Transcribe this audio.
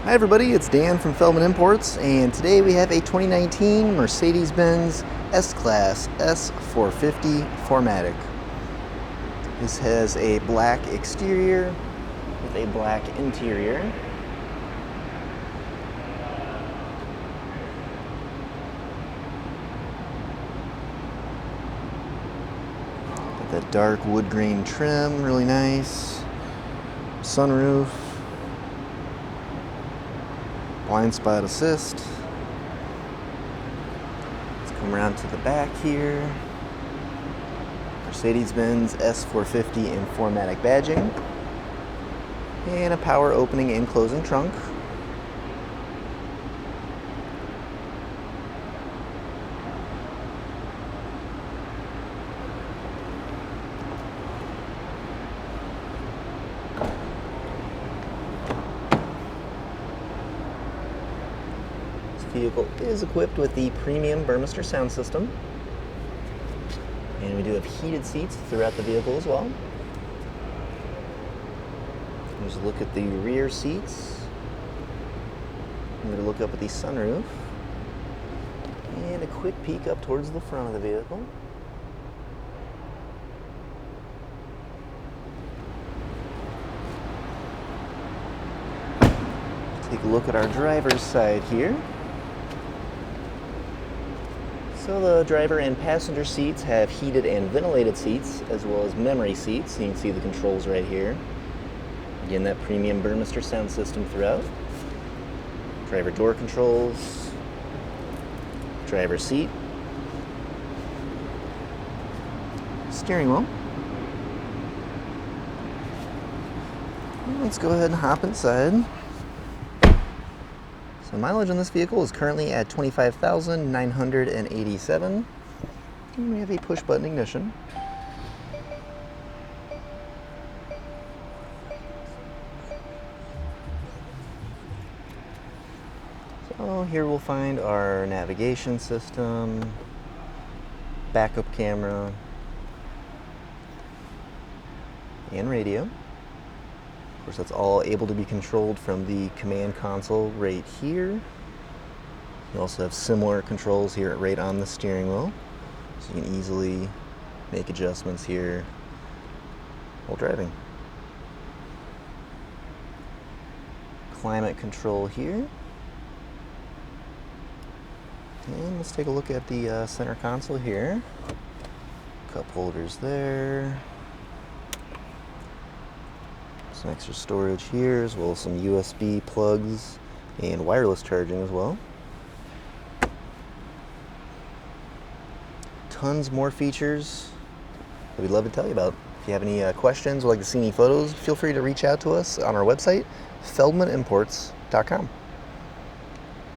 Hi everybody, it's Dan from Feldmann Imports, and today we have a 2019 Mercedes-Benz S-Class S450 4MATIC. This has a black exterior with a black interior. Got that dark wood grain trim, really nice. Sunroof. Blind spot assist. Let's come around to the back here. Mercedes-Benz S450 in 4MATIC badging. And a power opening and closing trunk. Vehicle is equipped with the premium Burmester sound system, and we do have heated seats throughout the vehicle as well. Just look at the rear seats. I'm going to look up at the sunroof and a quick peek up towards the front of the vehicle. Take a look at our driver's side here. So the driver and passenger seats have heated and ventilated seats, as well as memory seats. You can see the controls right here. Again, that premium Burmester sound system throughout. Driver door controls. Driver seat. Steering wheel. Let's go ahead and hop inside. So mileage on this vehicle is currently at 25,987. And we have a push button ignition. So here we'll find our navigation system, backup camera, and radio. Of course, that's all able to be controlled from the command console right here. You also have similar controls here right on the steering wheel, so you can easily make adjustments here while driving. Climate control here. And let's take a look at the center console here. Cup holders there. Some extra storage here, as well as some USB plugs and wireless charging as well. Tons more features that we'd love to tell you about. If you have any questions or like to see any photos, feel free to reach out to us on our website, feldmannimports.com.